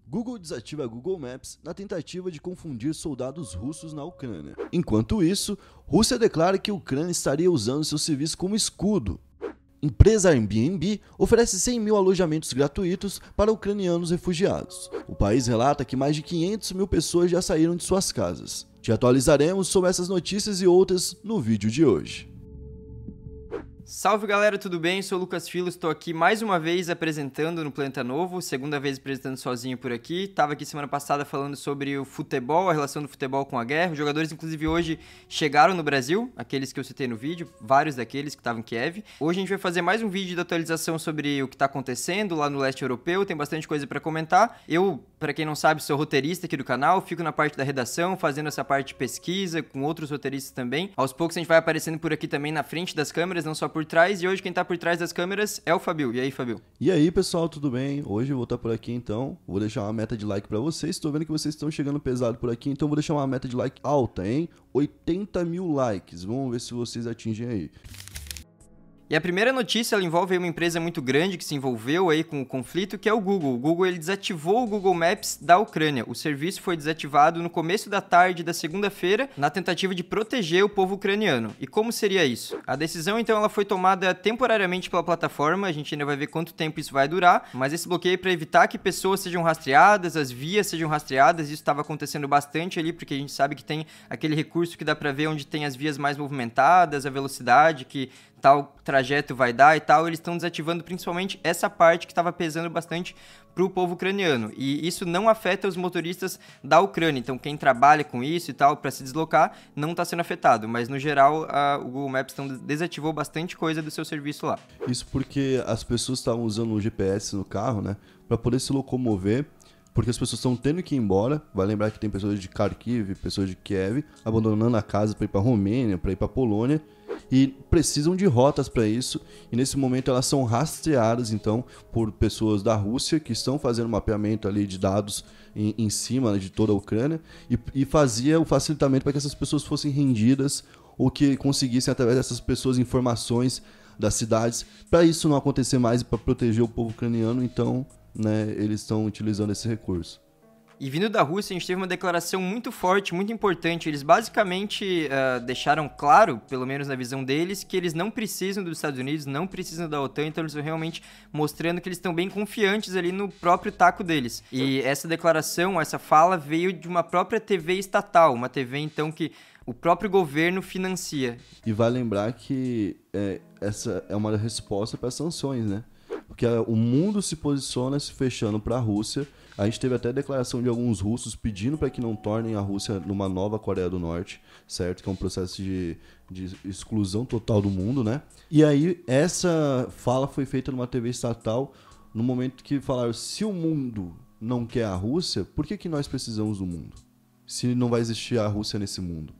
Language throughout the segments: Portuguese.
Google desativa Google Maps na tentativa de confundir soldados russos na Ucrânia. Enquanto isso, Rússia declara que a Ucrânia estaria usando seu serviço como escudo. Empresa Airbnb oferece 100 mil alojamentos gratuitos para ucranianos refugiados. O país relata que mais de 500 mil pessoas já saíram de suas casas. Te atualizaremos sobre essas notícias e outras no vídeo de hoje. Salve galera, tudo bem? Sou o Lucas Filo, estou aqui mais uma vez apresentando no Planeta Novo, segunda vez apresentando sozinho por aqui. Estava aqui semana passada falando sobre o futebol, a relação do futebol com a guerra. Os jogadores, inclusive, hoje chegaram no Brasil, aqueles que eu citei no vídeo, vários daqueles que estavam em Kiev. Hoje a gente vai fazer mais um vídeo de atualização sobre o que está acontecendo lá no leste europeu, tem bastante coisa para comentar. Eu, para quem não sabe, sou roteirista aqui do canal, fico na parte da redação, fazendo essa parte de pesquisa com outros roteiristas também. Aos poucos a gente vai aparecendo por aqui também na frente das câmeras, não só por trás, e hoje quem tá por trás das câmeras é o Fabio. E aí, Fabio? E aí, pessoal, tudo bem? Hoje eu vou estar por aqui, então. Vou deixar uma meta de like pra vocês. Tô vendo que vocês estão chegando pesado por aqui, então vou deixar uma meta de like alta, hein? 80 mil likes. Vamos ver se vocês atingem aí. E a primeira notícia, ela envolve uma empresa muito grande que se envolveu aí com o conflito, que é o Google. O Google ele desativou o Google Maps da Ucrânia. O serviço foi desativado no começo da tarde da segunda-feira, na tentativa de proteger o povo ucraniano. E como seria isso? A decisão, então, ela foi tomada temporariamente pela plataforma, a gente ainda vai ver quanto tempo isso vai durar, mas esse bloqueio é para evitar que pessoas sejam rastreadas, as vias sejam rastreadas. Isso estava acontecendo bastante ali, porque a gente sabe que tem aquele recurso que dá para ver onde tem as vias mais movimentadas, a velocidade que tal trajeto vai dar e tal. Eles estão desativando principalmente essa parte que estava pesando bastante para o povo ucraniano, e isso não afeta os motoristas da Ucrânia, então quem trabalha com isso e tal, para se deslocar, não está sendo afetado, mas no geral o Google Maps desativou bastante coisa do seu serviço lá. Isso porque as pessoas estavam usando o GPS no carro, né, para poder se locomover, porque as pessoas estão tendo que ir embora. Vai lembrar que tem pessoas de Kharkiv, pessoas de Kiev, abandonando a casa para ir para a Romênia, para ir para a Polônia, e precisam de rotas para isso, e nesse momento elas são rastreadas então por pessoas da Rússia que estão fazendo mapeamento ali de dados em cima, né, de toda a Ucrânia, e fazia o facilitamento para que essas pessoas fossem rendidas ou que conseguissem através dessas pessoas informações das cidades, para isso não acontecer mais e para proteger o povo ucraniano. Então, né, eles estão utilizando esse recurso. E vindo da Rússia, a gente teve uma declaração muito forte, muito importante. Eles basicamente deixaram claro, pelo menos na visão deles, que eles não precisam dos Estados Unidos, não precisam da OTAN, então eles estão realmente mostrando que eles estão bem confiantes ali no próprio taco deles. E essa declaração, essa fala veio de uma própria TV estatal, uma TV então que o próprio governo financia. E vai lembrar que essa é uma resposta para as sanções, né? Porque o mundo se posiciona se fechando para a Rússia. A gente teve até a declaração de alguns russos pedindo para que não tornem a Rússia numa nova Coreia do Norte, certo? Que é um processo de exclusão total do mundo, né? E aí essa fala foi feita numa TV estatal no momento que falaram: se o mundo não quer a Rússia, por que nós precisamos do mundo? Se não vai existir a Rússia nesse mundo,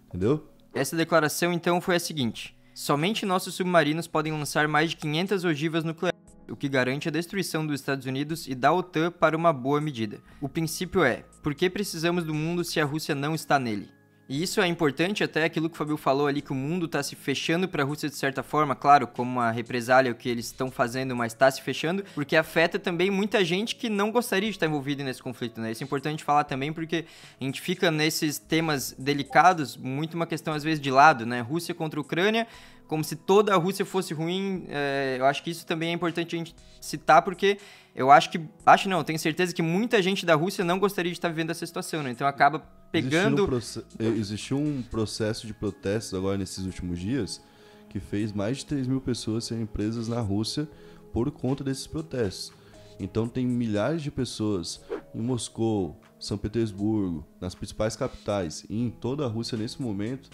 entendeu? Essa declaração então foi a seguinte: somente nossos submarinos podem lançar mais de 500 ogivas nucleares, o que garante a destruição dos Estados Unidos e da OTAN para uma boa medida. O princípio é: por que precisamos do mundo se a Rússia não está nele? E isso é importante, até aquilo que o Fabio falou ali, que o mundo está se fechando para a Rússia de certa forma, claro, como uma represália o que eles estão fazendo, mas está se fechando, porque afeta também muita gente que não gostaria de estar envolvida nesse conflito, né? Isso é importante falar também, porque a gente fica nesses temas delicados, muito uma questão às vezes de lado, né? Rússia contra a Ucrânia, como se toda a Rússia fosse ruim. Eu acho que isso também é importante a gente citar, porque tenho certeza que muita gente da Rússia não gostaria de estar vivendo essa situação, né? Então acaba pegando... Existiu um processo de protestos agora nesses últimos dias que fez mais de 3 mil pessoas serem presas na Rússia por conta desses protestos. Então tem milhares de pessoas em Moscou, São Petersburgo, nas principais capitais e em toda a Rússia nesse momento,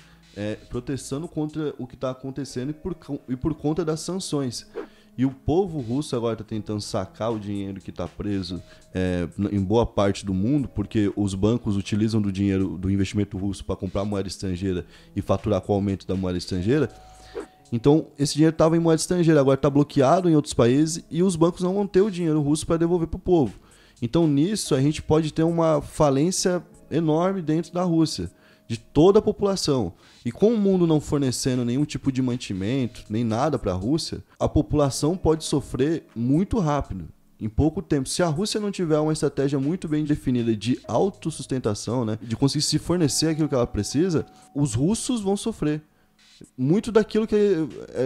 protestando contra o que está acontecendo e por conta das sanções. E o povo russo agora está tentando sacar o dinheiro que está preso em boa parte do mundo, porque os bancos utilizam do dinheiro do investimento russo para comprar moeda estrangeira e faturar com o aumento da moeda estrangeira. Então, esse dinheiro estava em moeda estrangeira, agora está bloqueado em outros países e os bancos não vão ter o dinheiro russo para devolver para o povo. Então, nisso, a gente pode ter uma falência enorme dentro da Rússia, de toda a população. E com o mundo não fornecendo nenhum tipo de mantimento, nem nada para a Rússia, a população pode sofrer muito rápido. em pouco tempo, se a Rússia não tiver uma estratégia muito bem definida de autossustentação, né, de conseguir se fornecer aquilo que ela precisa, os russos vão sofrer. Muito daquilo que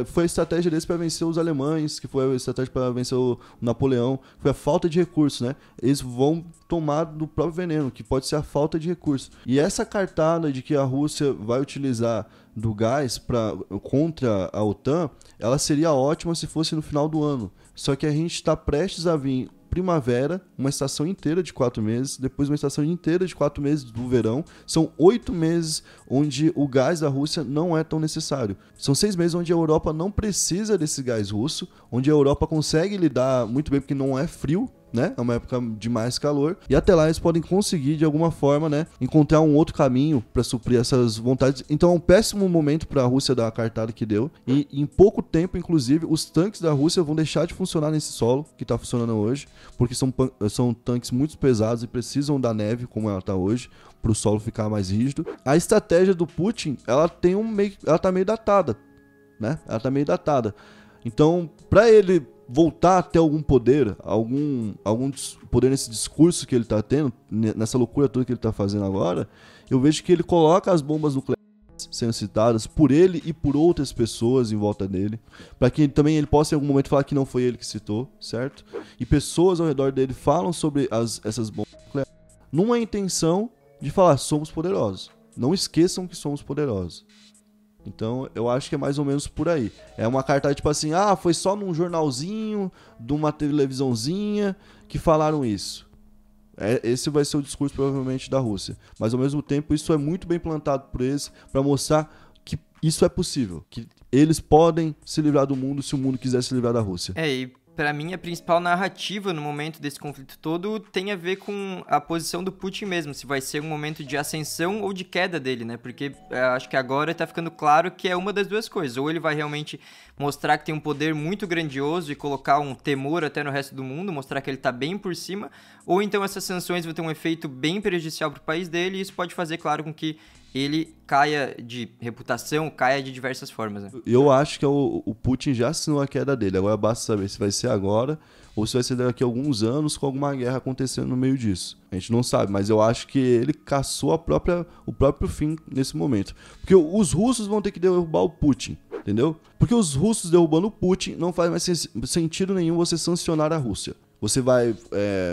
foi a estratégia deles para vencer os alemães, que foi a estratégia para vencer o Napoleão, foi a falta de recursos, né? Eles vão tomar do próprio veneno, que pode ser a falta de recursos. E essa cartada de que a Rússia vai utilizar do gás contra a OTAN, ela seria ótima se fosse no final do ano. Só que a gente está prestes a vir primavera, uma estação inteira de 4 meses, depois uma estação inteira de 4 meses do verão. São 8 meses onde o gás da Rússia não é tão necessário. São 6 meses onde a Europa não precisa desse gás russo, onde a Europa consegue lidar muito bem porque não é frio, né? É uma época de mais calor. E até lá eles podem conseguir, de alguma forma, né, encontrar um outro caminho para suprir essas vontades. Então é um péssimo momento para a Rússia dar a cartada que deu. E em pouco tempo, inclusive, os tanques da Rússia vão deixar de funcionar nesse solo que está funcionando hoje, porque são tanques muito pesados e precisam da neve, como ela está hoje, para o solo ficar mais rígido. A estratégia do Putin, ela tá meio datada, né? Ela tá meio datada. Então, para ele voltar a ter algum poder, algum poder nesse discurso que ele está tendo, nessa loucura toda que ele está fazendo agora, eu vejo que ele coloca as bombas nucleares sendo citadas por ele e por outras pessoas em volta dele, para que também ele possa em algum momento falar que não foi ele que citou, certo? E pessoas ao redor dele falam sobre essas bombas nucleares numa intenção de falar, somos poderosos. Não esqueçam que somos poderosos. Então, eu acho que é mais ou menos por aí. É uma carta tipo assim, foi só num jornalzinho, de uma televisãozinha que falaram isso. Esse vai ser o discurso, provavelmente, da Rússia. Mas, ao mesmo tempo, isso é muito bem plantado por eles para mostrar que isso é possível. Que eles podem se livrar do mundo se o mundo quiser se livrar da Rússia. E para mim, a principal narrativa no momento desse conflito todo tem a ver com a posição do Putin mesmo, se vai ser um momento de ascensão ou de queda dele, né? Porque acho que agora tá ficando claro que é uma das duas coisas. Ou ele vai realmente mostrar que tem um poder muito grandioso e colocar um temor até no resto do mundo, mostrar que ele tá bem por cima, ou então essas sanções vão ter um efeito bem prejudicial pro país dele e isso pode fazer, claro, com que ele caia de reputação, caia de diversas formas, né? Eu acho que o Putin já assinou a queda dele. Agora basta saber se vai ser agora ou se vai ser daqui a alguns anos com alguma guerra acontecendo no meio disso. A gente não sabe, mas eu acho que ele caçou o próprio fim nesse momento. Porque os russos vão ter que derrubar o Putin, entendeu? Porque os russos derrubando o Putin não faz mais sentido nenhum você sancionar a Rússia. Você vai,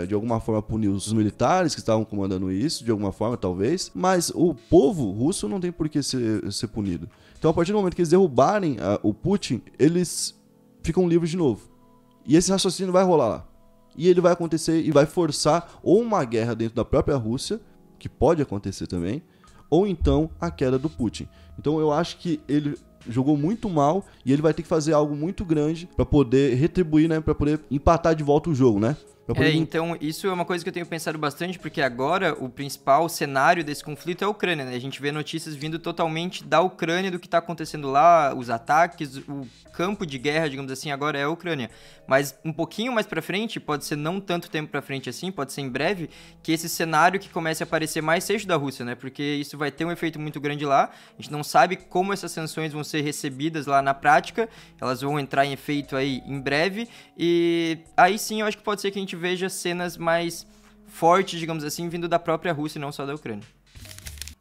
de alguma forma, punir os militares que estavam comandando isso, de alguma forma, talvez, mas o povo russo não tem por que ser punido. Então, a partir do momento que eles derrubarem o Putin, eles ficam livres de novo. E esse raciocínio vai rolar lá. E ele vai acontecer e vai forçar ou uma guerra dentro da própria Rússia, que pode acontecer também, ou então a queda do Putin. Então, eu acho que ele jogou muito mal e ele vai ter que fazer algo muito grande para poder retribuir, né, para poder empatar de volta o jogo, né? Então isso é uma coisa que eu tenho pensado bastante, porque agora o principal cenário desse conflito é a Ucrânia, né? A gente vê notícias vindo totalmente da Ucrânia, do que tá acontecendo lá, os ataques, o campo de guerra, digamos assim, agora é a Ucrânia. Mas um pouquinho mais pra frente, pode ser não tanto tempo pra frente assim, pode ser em breve, que esse cenário que comece a aparecer mais seja da Rússia, né? Porque isso vai ter um efeito muito grande lá, a gente não sabe como essas sanções vão ser recebidas lá na prática, elas vão entrar em efeito aí em breve, e aí sim eu acho que pode ser que a gente veja cenas mais fortes, digamos assim, vindo da própria Rússia e não só da Ucrânia.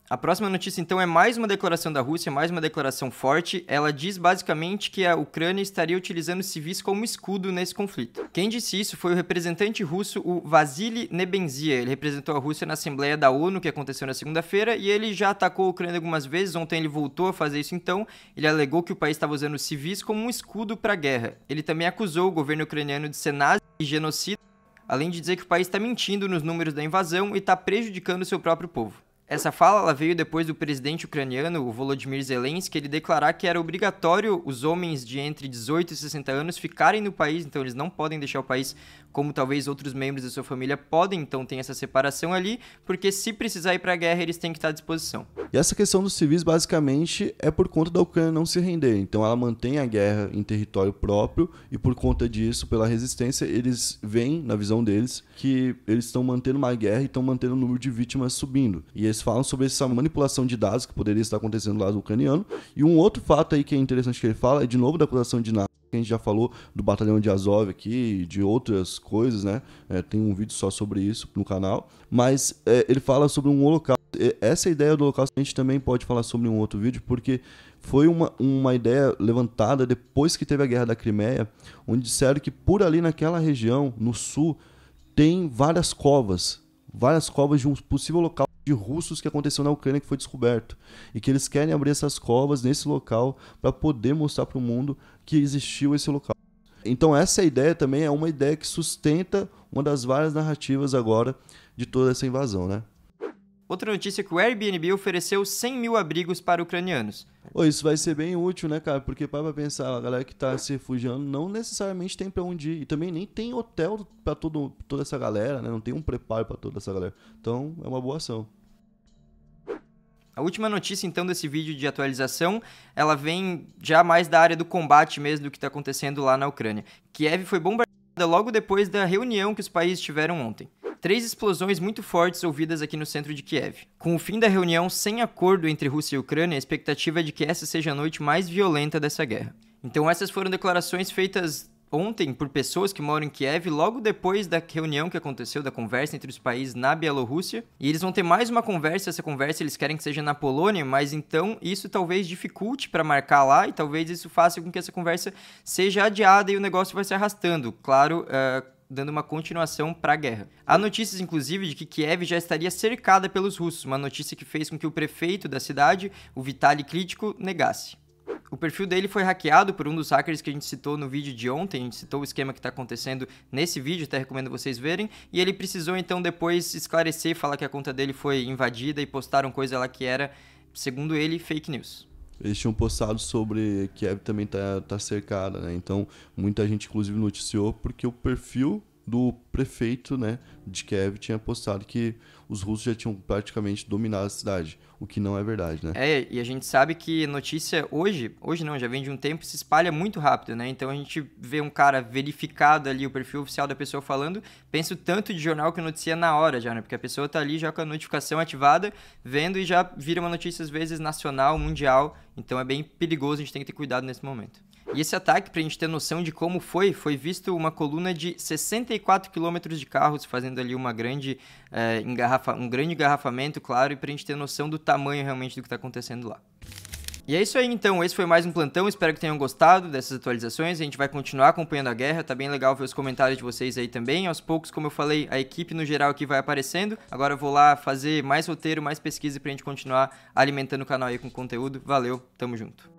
A próxima notícia, então, é mais uma declaração da Rússia, mais uma declaração forte. Ela diz basicamente que a Ucrânia estaria utilizando civis como escudo nesse conflito. Quem disse isso foi o representante russo, o Vasily Nebenzia. Ele representou a Rússia na Assembleia da ONU, que aconteceu na segunda-feira, e ele já atacou a Ucrânia algumas vezes. Ontem ele voltou a fazer isso então. Ele alegou que o país estava usando civis como um escudo para a guerra. Ele também acusou o governo ucraniano de ser nazi e genocida, além de dizer que o país está mentindo nos números da invasão e está prejudicando o seu próprio povo. Essa fala ela veio depois do presidente ucraniano, o Volodymyr Zelensky, ele declarar que era obrigatório os homens de entre 18 e 60 anos ficarem no país, então eles não podem deixar o país, como talvez outros membros da sua família podem, então tem essa separação ali, porque se precisar ir para a guerra, eles têm que estar à disposição. E essa questão dos civis, basicamente, é por conta da Ucrânia não se render. Então ela mantém a guerra em território próprio e por conta disso, pela resistência, eles veem, na visão deles, que eles estão mantendo uma guerra e estão mantendo o número de vítimas subindo. E eles falam sobre essa manipulação de dados que poderia estar acontecendo lá do ucraniano. E um outro fato aí que é interessante que ele fala é de novo da acusação de nazi, que a gente já falou do batalhão de Azov aqui, de outras coisas, né? Tem um vídeo só sobre isso no canal. Mas ele fala sobre um holocausto. Essa ideia do holocausto a gente também pode falar sobre um outro vídeo, porque foi uma ideia levantada depois que teve a Guerra da Crimeia, onde disseram que por ali naquela região, no sul, tem várias covas de um possível local de russos que aconteceu na Ucrânia, que foi descoberto. E que eles querem abrir essas covas nesse local para poder mostrar para o mundo que existiu esse local. Então essa ideia também é uma ideia que sustenta uma das várias narrativas agora de toda essa invasão, né? Outra notícia é que o Airbnb ofereceu 100 mil abrigos para ucranianos. Isso vai ser bem útil, né, cara? Porque para pensar, a galera que tá se refugiando não necessariamente tem para onde ir. E também nem tem hotel para toda essa galera, né? Não tem um preparo para toda essa galera. Então, é uma boa ação. A última notícia, então, desse vídeo de atualização, ela vem já mais da área do combate mesmo, do que está acontecendo lá na Ucrânia. Kiev foi bombardeada logo depois da reunião que os países tiveram ontem. 3 explosões muito fortes ouvidas aqui no centro de Kiev. Com o fim da reunião sem acordo entre Rússia e Ucrânia, a expectativa é de que essa seja a noite mais violenta dessa guerra. Então essas foram declarações feitas ontem por pessoas que moram em Kiev, logo depois da reunião que aconteceu, da conversa entre os países na Bielorrússia. E eles vão ter mais uma conversa, essa conversa eles querem que seja na Polônia, mas então isso talvez dificulte para marcar lá e talvez isso faça com que essa conversa seja adiada e o negócio vai se arrastando. Claro, dando uma continuação para a guerra. Há notícias, inclusive, de que Kiev já estaria cercada pelos russos, uma notícia que fez com que o prefeito da cidade, o Vitaly Klitschko, negasse. O perfil dele foi hackeado por um dos hackers que a gente citou no vídeo de ontem, a gente citou o esquema que está acontecendo nesse vídeo, até recomendo vocês verem, e ele precisou então depois esclarecer, falar que a conta dele foi invadida e postaram coisa lá que era, segundo ele, fake news. Eles tinham postado sobre Kiev também tá cercada, né? Então, muita gente, inclusive, noticiou porque o perfil do prefeito, né, de Kiev tinha postado que os russos já tinham praticamente dominado a cidade, o que não é verdade, né? E a gente sabe que notícia hoje não, já vem de um tempo, se espalha muito rápido, né? Então a gente vê um cara verificado ali, o perfil oficial da pessoa falando, pensa o tanto de jornal que noticia na hora já, né? Porque a pessoa tá ali já com a notificação ativada, vendo e já vira uma notícia às vezes nacional, mundial, então é bem perigoso, a gente tem que ter cuidado nesse momento. E esse ataque, pra gente ter noção de como foi visto uma coluna de 64 quilômetros de carros, fazendo ali um grande engarrafamento, claro, e pra gente ter noção do tamanho realmente do que tá acontecendo lá. E é isso aí então, esse foi mais um plantão, espero que tenham gostado dessas atualizações, a gente vai continuar acompanhando a guerra, tá bem legal ver os comentários de vocês aí também, aos poucos, como eu falei, a equipe no geral aqui vai aparecendo, agora eu vou lá fazer mais roteiro, mais pesquisa pra gente continuar alimentando o canal aí com conteúdo, valeu, tamo junto.